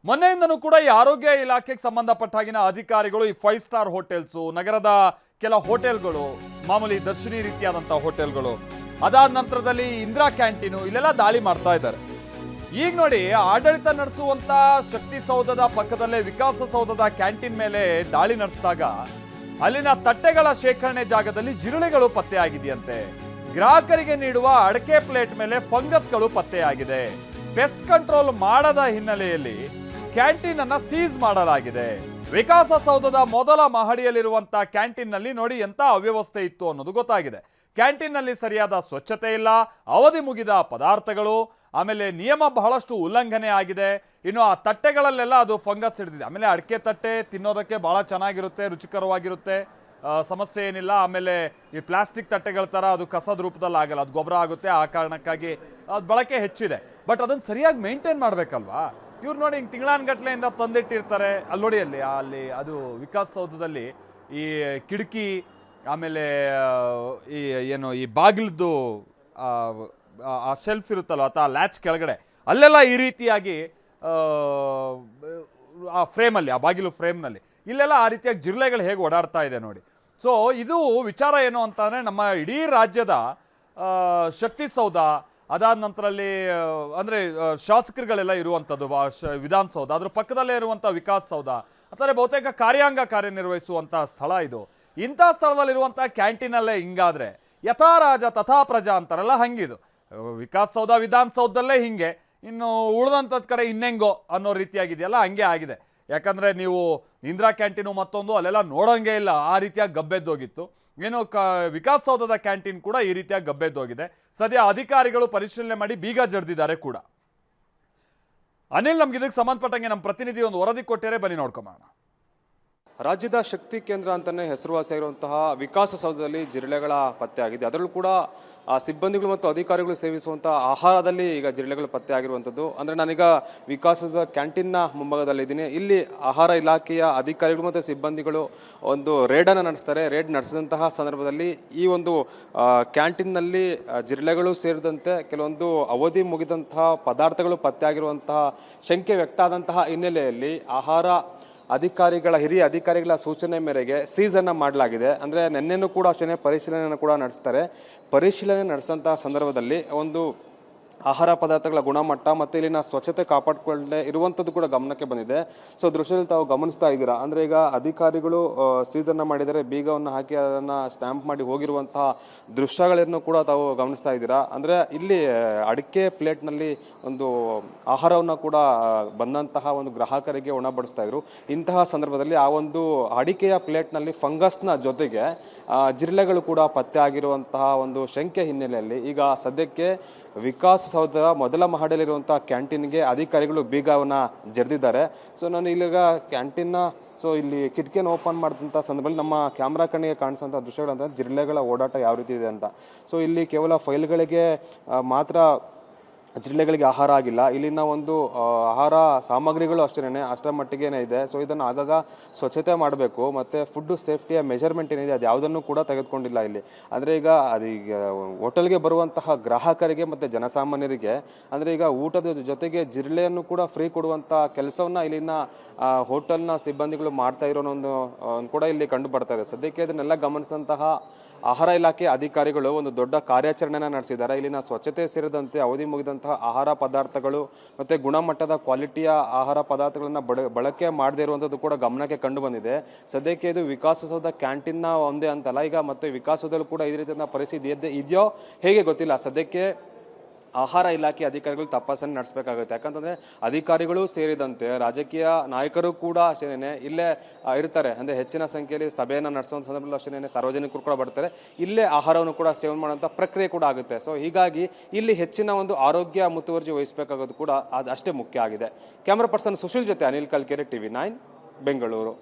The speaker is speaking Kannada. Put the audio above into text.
ಮೊನ್ನೆಯಿಂದನೂ ಕೂಡ ಈ ಆರೋಗ್ಯ ಇಲಾಖೆಗೆ ಸಂಬಂಧಪಟ್ಟ ಹಾಗಿನ ಅಧಿಕಾರಿಗಳು ಈ 5 ಸ್ಟಾರ್ ಹೋಟೆಲ್ಸು, ನಗರದ ಕೆಲ ಹೋಟೆಲ್ಗಳು, ಮಾಮೂಲಿ ದರ್ಶಿನಿ ರೀತಿಯಾದಂತಹ ಹೋಟೆಲ್ಗಳು, ಅದಾದ ನಂತರದಲ್ಲಿ ಇಂದಿರಾ ಕ್ಯಾಂಟೀನು ಇಲ್ಲೆಲ್ಲ ದಾಳಿ ಮಾಡ್ತಾ ಇದ್ದಾರೆ. ಈಗ ನೋಡಿ, ಆಡಳಿತ ನಡೆಸುವಂತ ಶಕ್ತಿ ಸೌಧದ ಪಕ್ಕದಲ್ಲೇ ವಿಕಾಸಸೌಧದ ಕ್ಯಾಂಟೀನ್ ಮೇಲೆ ದಾಳಿ ನಡೆಸಿದಾಗ ಅಲ್ಲಿನ ತಟ್ಟೆಗಳ ಶೇಖರಣೆ ಜಾಗದಲ್ಲಿ ಜಿರಳೆಗಳು ಪತ್ತೆಯಾಗಿದೆಯಂತೆ. ಗ್ರಾಹಕರಿಗೆ ನೀಡುವ ಅಡಕೆ ಪ್ಲೇಟ್ ಮೇಲೆ ಫಂಗಸ್ಗಳು ಪತ್ತೆಯಾಗಿದೆ. ಪೆಸ್ಟ್ ಕಂಟ್ರೋಲ್ ಮಾಡದ ಹಿನ್ನೆಲೆಯಲ್ಲಿ ಕ್ಯಾಂಟೀನ್ ಅನ್ನ ಸೀಸ್ ಮಾಡಲಾಗಿದೆ. ವಿಕಾಸಸೌಧದ ಮೊದಲ ಮಹಡಿಯಲ್ಲಿರುವಂತಹ ಕ್ಯಾಂಟೀನ್ ನಲ್ಲಿ ನೋಡಿ ಎಂತ ಅವ್ಯವಸ್ಥೆ ಇತ್ತು ಅನ್ನೋದು ಗೊತ್ತಾಗಿದೆ. ಕ್ಯಾಂಟೀನ್ ನಲ್ಲಿ ಸರಿಯಾದ ಸ್ವಚ್ಛತೆ ಇಲ್ಲ, ಅವಧಿ ಮುಗಿದ ಪದಾರ್ಥಗಳು, ಆಮೇಲೆ ನಿಯಮ ಬಹಳಷ್ಟು ಉಲ್ಲಂಘನೆ ಆಗಿದೆ. ಇನ್ನು ಆ ತಟ್ಟೆಗಳಲ್ಲೆಲ್ಲ ಅದು ಫಂಗಸ್ ಹಿಡಿದಿದೆ. ಆಮೇಲೆ ಅಡಿಕೆ ತಟ್ಟೆ ತಿನ್ನೋದಕ್ಕೆ ಬಹಳ ಚೆನ್ನಾಗಿರುತ್ತೆ, ರುಚಿಕರವಾಗಿರುತ್ತೆ, ಸಮಸ್ಯೆ ಏನಿಲ್ಲ. ಆಮೇಲೆ ಈ ಪ್ಲಾಸ್ಟಿಕ್ ತಟ್ಟೆಗಳ ಥರ ಅದು ಕಸದ ರೂಪದಲ್ಲಿ ಆಗಲ್ಲ, ಅದು ಗೊಬ್ಬರ ಆಗುತ್ತೆ. ಆ ಕಾರಣಕ್ಕಾಗಿ ಅದು ಬಳಕೆ ಹೆಚ್ಚಿದೆ. ಬಟ್ ಅದನ್ನು ಸರಿಯಾಗಿ ಮೇಂಟೈನ್ ಮಾಡಬೇಕಲ್ವಾ? ಇವ್ರು ನೋಡಿ, ಹಿಂಗೆ ತಿಂಗಳಾನ್ಗಟ್ಲೆಯಿಂದ ತಂದಿಟ್ಟಿರ್ತಾರೆ. ಅಲ್ಲಿ ನೋಡಿ, ಅಲ್ಲಿ ಅದು ವಿಕಾಸಸೌಧದಲ್ಲಿ ಈ ಕಿಟಕಿ, ಆಮೇಲೆ ಈ ಏನು ಈ ಬಾಗಿಲದ್ದು ಆ ಶೆಲ್ಫ್ ಇರುತ್ತಲ್ಲ, ಅಥವಾ ಲ್ಯಾಚ್ ಕೆಳಗಡೆ ಅಲ್ಲೆಲ್ಲ ಈ ರೀತಿಯಾಗಿ ಆ ಫ್ರೇಮಲ್ಲಿ, ಆ ಬಾಗಿಲು ಫ್ರೇಮ್ನಲ್ಲಿ ಇಲ್ಲೆಲ್ಲ ಆ ರೀತಿಯಾಗಿ ಜಿರಳೆಗಳು ಹೇಗೆ ಓಡಾಡ್ತಾ ಇದೆ ನೋಡಿ. ಸೊ ಇದು ವಿಚಾರ ಏನು ಅಂತಂದರೆ, ನಮ್ಮ ಇಡೀ ರಾಜ್ಯದ ಶಕ್ತಿ ಸೌಧ, ಅದಾದ ನಂತರಲ್ಲಿ ಅಂದರೆ ಶಾಸಕರುಗಳೆಲ್ಲ ಇರುವಂಥದ್ದು ವಿಧಾನಸೌಧ, ಅದ್ರ ಪಕ್ಕದಲ್ಲೇ ಇರುವಂಥ ವಿಕಾಸಸೌಧ, ಅಂದರೆ ಬಹುತೇಕ ಕಾರ್ಯಾಂಗ ಕಾರ್ಯನಿರ್ವಹಿಸುವಂಥ ಸ್ಥಳ ಇದು. ಇಂಥ ಸ್ಥಳದಲ್ಲಿರುವಂಥ ಕ್ಯಾಂಟೀನಲ್ಲೇ ಹಿಂಗಾದರೆ ಯಥಾ ರಾಜ ತಥಾ ಪ್ರಜಾ ಅಂತಾರಲ್ಲ, ಹಂಗಿದು. ವಿಕಾಸಸೌಧ ವಿಧಾನಸೌಧದಲ್ಲೇ ಹಿಂಗೆ, ಇನ್ನು ಉಳಿದಂಥದ್ದು ಕಡೆ ಇನ್ನೆಂಗೋ ಅನ್ನೋ ರೀತಿಯಾಗಿದೆಯಲ್ಲ, ಹಂಗೆ ಆಗಿದೆ. ಯಾಕಂದರೆ ನೀವು ಇಂದಿರಾ ಕ್ಯಾಂಟೀನು ಮತ್ತೊಂದು ಅಲ್ಲೆಲ್ಲ ನೋಡೋಂಗೇ ಇಲ್ಲ, ಆ ರೀತಿಯಾಗಿ ಗಬ್ಬೆದ್ದೋಗಿತ್ತು. ಏನು ವಿಕಾಸಸೌಧದ ಕ್ಯಾಂಟೀನ್ ಕೂಡ ಈ ರೀತಿಯಾಗಿ ಗಬ್ಬೆದ್ದೋಗಿದೆ. ಸದ್ಯ ಅಧಿಕಾರಿಗಳು ಪರಿಶೀಲನೆ ಮಾಡಿ ಬೀಗ ಜಡ್ದಿದ್ದಾರೆ ಕೂಡ. ಅನಿಲ್, ನಮ್ಗೆ ಇದಕ್ಕೆ ಸಂಬಂಧಪಟ್ಟಂಗೆ ನಮ್ಮ ಪ್ರತಿನಿಧಿ ಒಂದು ವರದಿ ಕೊಟ್ಟಿದ್ದಾರೆ, ಬನ್ನಿ ನೋಡ್ಕೊಂಬೋಣ. ರಾಜ್ಯದ ಶಕ್ತಿ ಕೇಂದ್ರ ಅಂತಲೇ ಹೆಸರುವಾಸಿಯಾಗಿರುವಂತಹ ವಿಕಾಸಸೌಧದಲ್ಲಿ ಜಿರಳೆಗಳ ಪತ್ತೆ ಆಗಿದೆ. ಅದರಲ್ಲೂ ಕೂಡ ಸಿಬ್ಬಂದಿಗಳು ಮತ್ತು ಅಧಿಕಾರಿಗಳು ಸೇವಿಸುವಂಥ ಆಹಾರದಲ್ಲಿ ಈಗ ಜಿರಳೆಗಳು ಪತ್ತೆ ಆಗಿರುವಂಥದ್ದು. ಅಂದರೆ ನಾನೀಗ ವಿಕಾಸದ ಕ್ಯಾಂಟೀನ್ನ ಮುಂಭಾಗದಲ್ಲಿದ್ದೀನಿ. ಇಲ್ಲಿ ಆಹಾರ ಇಲಾಖೆಯ ಅಧಿಕಾರಿಗಳು ಮತ್ತು ಸಿಬ್ಬಂದಿಗಳು ಒಂದು ರೇಡನ್ನು ನಡೆಸ್ತಾರೆ. ರೇಡ್ ನಡೆಸಿದಂತಹ ಸಂದರ್ಭದಲ್ಲಿ ಈ ಒಂದು ಕ್ಯಾಂಟೀನ್ನಲ್ಲಿ ಜಿರಳೆಗಳು ಸೇರಿದಂತೆ ಕೆಲವೊಂದು ಅವಧಿ ಮುಗಿದಂತಹ ಪದಾರ್ಥಗಳು ಪತ್ತೆ ಆಗಿರುವಂತಹ ಶಂಕೆ ವ್ಯಕ್ತ ಆದಂತಹ ಹಿನ್ನೆಲೆಯಲ್ಲಿ ಆಹಾರ ಹಿರಿಯ ಅಧಿಕಾರಿಗಳ ಸೂಚನೆ ಮೇರೆಗೆ ಸೀಸನ್ನು ಮಾಡಲಾಗಿದೆ. ಅಂದರೆ ನಿನ್ನೆನೂ ಕೂಡ ಅಷ್ಟೇ ಪರಿಶೀಲನೆಯನ್ನು ಕೂಡ ನಡೆಸ್ತಾರೆ. ಪರಿಶೀಲನೆ ನಡೆಸಂತಹ ಸಂದರ್ಭದಲ್ಲಿ ಒಂದು ಆಹಾರ ಪದಾರ್ಥಗಳ ಗುಣಮಟ್ಟ ಮತ್ತು ಇಲ್ಲಿನ ಸ್ವಚ್ಛತೆ ಕಾಪಾಡಿಕೊಳ್ಳದೆ ಇರುವಂಥದ್ದು ಕೂಡ ಗಮನಕ್ಕೆ ಬಂದಿದೆ. ಸೊ ದೃಶ್ಯದಲ್ಲಿ ತಾವು ಗಮನಿಸ್ತಾ ಇದ್ದೀರಾ. ಅಂದರೆ ಈಗ ಅಧಿಕಾರಿಗಳು ಸೀಸನ್ನು ಮಾಡಿದರೆ, ಬೀಗವನ್ನು ಹಾಕಿ ಅದನ್ನು ಸ್ಟ್ಯಾಂಪ್ ಮಾಡಿ ಹೋಗಿರುವಂತಹ ದೃಶ್ಯಗಳನ್ನು ಕೂಡ ತಾವು ಗಮನಿಸ್ತಾ ಇದ್ದೀರಾ. ಅಂದರೆ ಇಲ್ಲಿ ಅಡಿಕೆ ಪ್ಲೇಟ್ನಲ್ಲಿ ಒಂದು ಆಹಾರವನ್ನು ಕೂಡ ಬಂದಂತಹ ಒಂದು ಗ್ರಾಹಕರಿಗೆ ಉಣಬಡಿಸ್ತಾ ಇದ್ರು. ಇಂತಹ ಸಂದರ್ಭದಲ್ಲಿ ಆ ಒಂದು ಅಡಿಕೆಯ ಪ್ಲೇಟ್ನಲ್ಲಿ ಫಂಗಸ್ನ ಜೊತೆಗೆ ಜಿರಳೆಗಳು ಕೂಡ ಪತ್ತೆ ಆಗಿರುವಂತಹ ಒಂದು ಶಂಕೆ ಹಿನ್ನೆಲೆಯಲ್ಲಿ ಈಗ ಸದ್ಯಕ್ಕೆ ವಿಕಾಸಸೌಧದ ಮೊದಲ ಮಹಡಿಯಲ್ಲಿರುವಂತಹ ಕ್ಯಾಂಟೀನ್ಗೆ ಅಧಿಕಾರಿಗಳು ಬೀಗವನ್ನು ಜರಿದಿದ್ದಾರೆ. ಸೊ ನಾನು ಇಲ್ಲಿಗ ಕ್ಯಾಂಟೀನ್ನ ಇಲ್ಲಿ ಕಿಟಕಿಯನ್ನು ಓಪನ್ ಮಾಡಿದಂಥ ಸಂದರ್ಭದಲ್ಲಿ ನಮ್ಮ ಕ್ಯಾಮ್ರಾ ಕಣ್ಣಿಗೆ ಕಾಣಿಸುವಂಥ ದೃಶ್ಯಗಳಂತ ಜಿರಳೆಗಳ ಓಡಾಟ ಯಾವ ರೀತಿ ಇದೆ ಅಂತ. ಸೊ ಇಲ್ಲಿ ಕೇವಲ ಫೈಲ್ಗಳಿಗೆ ಮಾತ್ರ ಜಿರಳೆಗಳಿಗೆ ಆಹಾರ ಆಗಿಲ್ಲ, ಇಲ್ಲಿನ ಒಂದು ಆಹಾರ ಸಾಮಗ್ರಿಗಳು ಅಷ್ಟರ ಮಟ್ಟಿಗೇನೆ ಇದೆ. ಸೊ ಇದನ್ನು ಆಗಾಗ ಸ್ವಚ್ಛತೆ ಮಾಡಬೇಕು. ಮತ್ತು ಫುಡ್ ಸೇಫ್ಟಿಯ ಮೆಜರ್ಮೆಂಟ್ ಏನಿದೆ ಅದು ಯಾವುದನ್ನು ಕೂಡ ತೆಗೆದುಕೊಂಡಿಲ್ಲ ಇಲ್ಲಿ. ಅಂದರೆ ಈಗ ಹೋಟೆಲ್ಗೆ ಬರುವಂತಹ ಗ್ರಾಹಕರಿಗೆ ಮತ್ತು ಜನಸಾಮಾನ್ಯರಿಗೆ ಅಂದರೆ ಈಗ ಊಟದ ಜೊತೆಗೆ ಜಿರಳೆಯನ್ನು ಕೂಡ ಫ್ರೀ ಕೊಡುವಂಥ ಕೆಲಸವನ್ನು ಇಲ್ಲಿನ ಹೋಟೆಲ್ನ ಸಿಬ್ಬಂದಿಗಳು ಮಾಡ್ತಾ ಇರೋನೊಂದು ಕೂಡ ಇಲ್ಲಿ ಕಂಡು ಬರ್ತಾ ಇದೆ. ಸದ್ಯಕ್ಕೆ ಇದನ್ನೆಲ್ಲ ಗಮನಿಸಿದಂತಹ ಆಹಾರ ಇಲಾಖೆ ಅಧಿಕಾರಿಗಳು ಒಂದು ದೊಡ್ಡ ಕಾರ್ಯಾಚರಣೆಯನ್ನು ನಡೆಸಿದ್ದಾರೆ. ಇಲ್ಲಿನ ಸ್ವಚ್ಛತೆ ಸೇರಿದಂತೆ ಅವಧಿ ಮುಗಿದಂತಹ ಆಹಾರ ಪದಾರ್ಥಗಳು ಮತ್ತು ಗುಣಮಟ್ಟದ ಕ್ವಾಲಿಟಿಯ ಆಹಾರ ಪದಾರ್ಥಗಳನ್ನು ಬಳಕೆ ಮಾಡದೇ ಇರುವಂಥದ್ದು ಕೂಡ ಗಮನಕ್ಕೆ ಕಂಡು ಬಂದಿದೆ. ಸದ್ಯಕ್ಕೆ ಇದು ವಿಕಾಸಸೌಧ ಕ್ಯಾಂಟೀನ್ನ ಒಂದೇ ಅಂತಲ್ಲ, ಈಗ ಮತ್ತೆ ವಿಕಾಸದಲ್ಲಿ ಕೂಡ ಇದೇ ರೀತಿಯ ಪರಿಸ್ಥಿತಿ ಇದೆಯೋ ಹೇಗೆ ಗೊತ್ತಿಲ್ಲ. ಸದ್ಯಕ್ಕೆ ಆಹಾರ ಇಲಾಖೆ ಅಧಿಕಾರಿಗಳು ತಪಾಸಣೆ ನಡೆಸಬೇಕಾಗುತ್ತೆ. ಯಾಕಂತಂದರೆ ಅಧಿಕಾರಿಗಳು ಸೇರಿದಂತೆ ರಾಜಕೀಯ ನಾಯಕರು ಕೂಡ ಅಷ್ಟೇನೆ ಇಲ್ಲೇ ಇರ್ತಾರೆ. ಅಂದರೆ ಹೆಚ್ಚಿನ ಸಂಖ್ಯೆಯಲ್ಲಿ ಸಭೆಯನ್ನು ನಡೆಸುವಂಥ ಸಂದರ್ಭದಲ್ಲಿ ಅಷ್ಟೇನೆ ಸಾರ್ವಜನಿಕರು ಕೂಡ ಬರ್ತಾರೆ. ಇಲ್ಲೇ ಆಹಾರವನ್ನು ಕೂಡ ಸೇವನೆ ಮಾಡುವಂಥ ಪ್ರಕ್ರಿಯೆ ಕೂಡ ಆಗುತ್ತೆ. ಸೊ ಹೀಗಾಗಿ ಇಲ್ಲಿ ಹೆಚ್ಚಿನ ಒಂದು ಆರೋಗ್ಯ ಮುತುವರ್ಜಿ ವಹಿಸಬೇಕಾಗೋದು ಕೂಡ ಅದು ಅಷ್ಟೇ ಮುಖ್ಯ ಆಗಿದೆ. ಕ್ಯಾಮ್ರಾ ಪರ್ಸನ್ ಸುಶೀಲ್ ಜೊತೆ ಅನಿಲ್ ಕಲ್ಕೆರೆ, TV9 ಬೆಂಗಳೂರು.